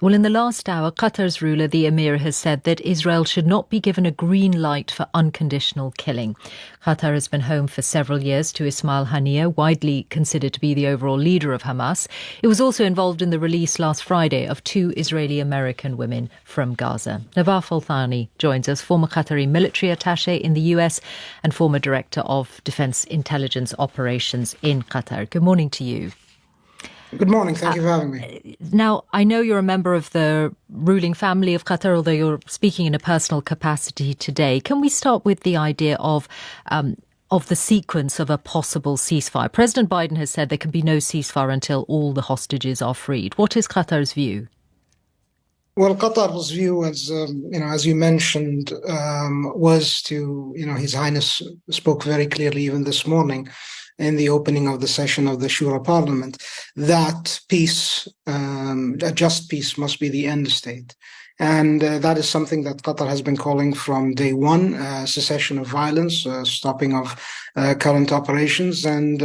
Well, in the last hour, Qatar's ruler, the Emir, has said that Israel should not be given a green light for unconditional killing. Qatar has been home for several years to Ismail Haniyeh, widely considered to be the overall leader of Hamas. It was also involved in the release last Friday of 2 Israeli-American women from Gaza. Nawaf Al-Thani joins us, former Qatari military attaché in the US and former director of Defence Intelligence Operations in Qatar. Good morning to you. Good morning. Thank you for having me. Now, I know you're a member of the ruling family of Qatar, although you're speaking in a personal capacity today. Can we start with the idea of the sequence of a possible ceasefire? President Biden has said there can be no ceasefire until all the hostages are freed. What is Qatar's view? Well, Qatar's view, as you mentioned, was to, His Highness spoke very clearly even this morning in the opening of the session of the Shura Parliament, that peace, a just peace, must be the end state. And that is something that Qatar has been calling from day one, cessation of violence, stopping of current operations, and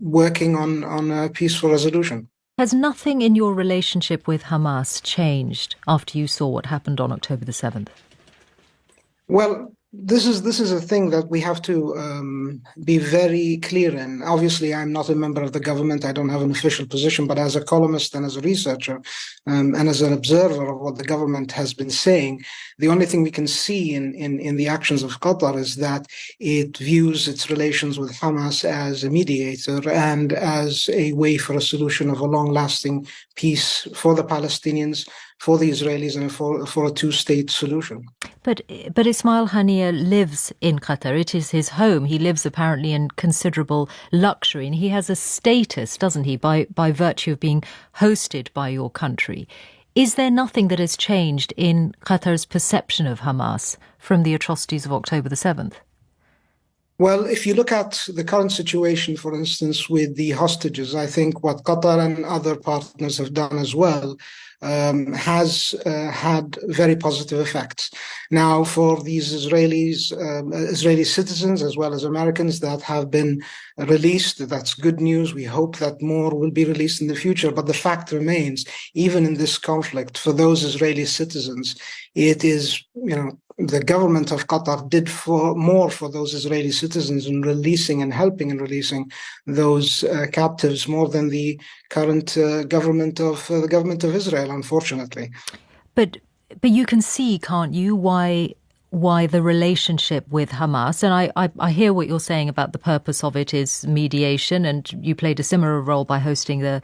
working on a peaceful resolution. Has nothing in your relationship with Hamas changed after you saw what happened on October the 7th? Well, this is a thing that we have to be very clear in. Obviously, I'm not a member of the government. I don't have an official position, but as a columnist and as a researcher and as an observer of what the government has been saying, the only thing we can see in the actions of Qatar is that it views its relations with Hamas as a mediator and as a way for a solution of a long-lasting peace for the Palestinians, for the Israelis, and for a two-state solution. But Ismail Haniyeh lives in Qatar. It is his home. He lives apparently in considerable luxury, and he has a status, doesn't he, by virtue of being hosted by your country. Is there nothing that has changed in Qatar's perception of Hamas from the atrocities of October the 7th? Well, if you look at the current situation, for instance, with the hostages, I think what Qatar and other partners have done as well has had very positive effects. Now, for these Israeli citizens as well as Americans that have been released, that's good news. We hope that more will be released in the future. But the fact remains, even in this conflict, for those Israeli citizens, it is, the government of Qatar did more for those Israeli citizens in releasing and helping in releasing those captives more than the current government of Israel, unfortunately. But you can see, can't you, why the relationship with Hamas, and I hear what you're saying about the purpose of it is mediation, and you played a similar role by hosting the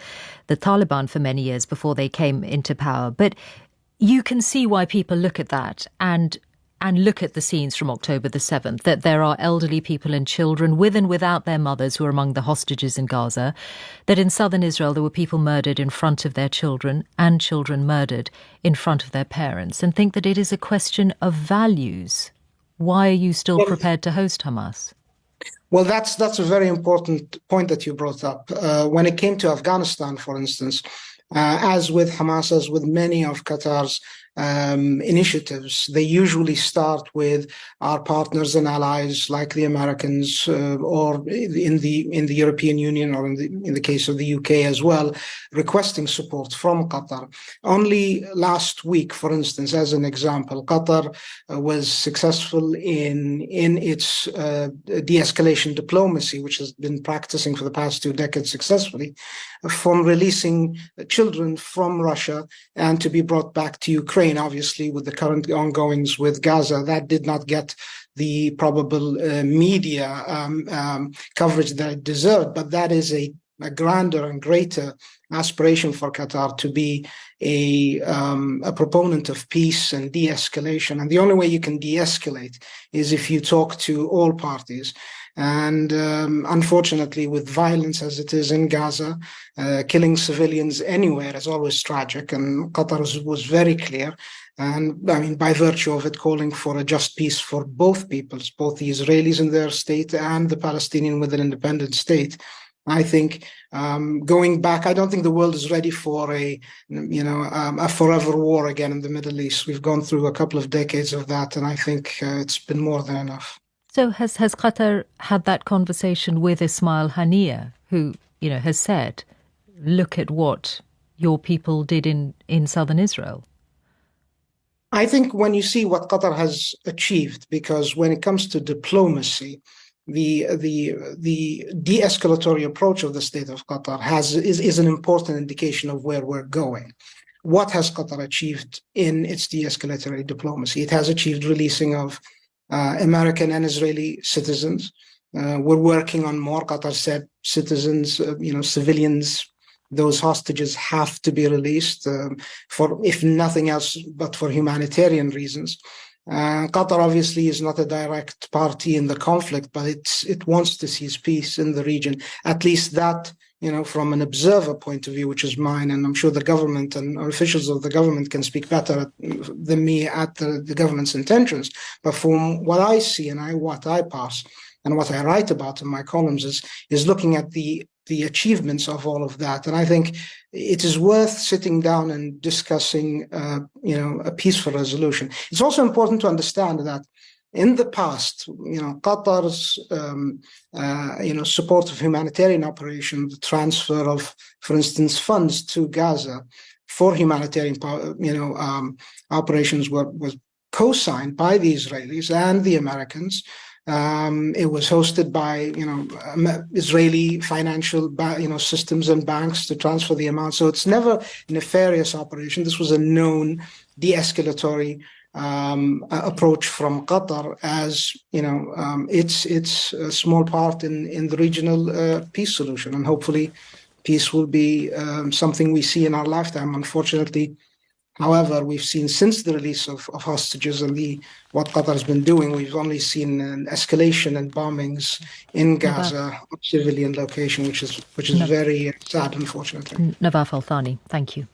Taliban for many years before they came into power. But you can see why people look at that and look at the scenes from October the 7th, that there are elderly people and children with and without their mothers who are among the hostages in Gaza, that in southern Israel there were people murdered in front of their children and children murdered in front of their parents, and think that it is a question of values. Why are you still prepared to host Hamas? Well, that's a very important point that you brought up. When it came to Afghanistan, for instance, as with Hamas, as with many of Qatar's initiatives, they usually start with our partners and allies like the Americans or in the European Union, or in the case of the UK as well, requesting support from Qatar. Only last week, for instance, as an example, Qatar was successful in its de-escalation diplomacy, which has been practicing for the past 2 decades successfully, from releasing children from Russia and to be brought back to Ukraine. Obviously, with the current ongoings with Gaza, that did not get the probable media coverage that it deserved, but that is a grander and greater aspiration for Qatar to be a proponent of peace and de-escalation. And the only way you can de-escalate is if you talk to all parties. And unfortunately, with violence as it is in Gaza, killing civilians anywhere is always tragic. And Qatar was very clear, and I mean, by virtue of it, calling for a just peace for both peoples, both the Israelis in their state and the Palestinian with an independent state. I think going back, I don't think the world is ready for a forever war again in the Middle East. We've gone through a couple of decades of that, and I think it's been more than enough. So has Qatar had that conversation with Ismail Haniyeh, who, has said, look at what, your people did in southern Israel? I think when you see what Qatar has achieved, because when it comes to diplomacy, the de-escalatory approach of the state of Qatar is an important indication of where we're going. What has Qatar achieved in its de-escalatory diplomacy? It has achieved releasing of American and Israeli citizens. We're working on more. Qatar said citizens, civilians, those hostages have to be released for, if nothing else, but for humanitarian reasons. Qatar obviously is not a direct party in the conflict, but it wants to see peace in the region. At least that, from an observer point of view, which is mine, and I'm sure the government and officials of the government can speak better than me at the government's intentions. But from what I see and what I pass and what I write about in my columns is looking at the achievements of all of that. And I think it is worth sitting down and discussing, a peaceful resolution. It's also important to understand that in the past, Qatar's, support of humanitarian operations, the transfer of, for instance, funds to Gaza for humanitarian, operations was co-signed by the Israelis and the Americans. It was hosted by, Israeli financial, systems and banks to transfer the amount. So it's never a nefarious operation. This was a known de-escalatory approach from Qatar, as it's a small part in the regional peace solution, and hopefully peace will be something we see in our lifetime. Unfortunately, however, we've seen since the release of hostages and what Qatar has been doing, we've only seen an escalation and bombings in Gaza, civilian location, which is very sad, unfortunately. Nawaf Al Thani, thank you.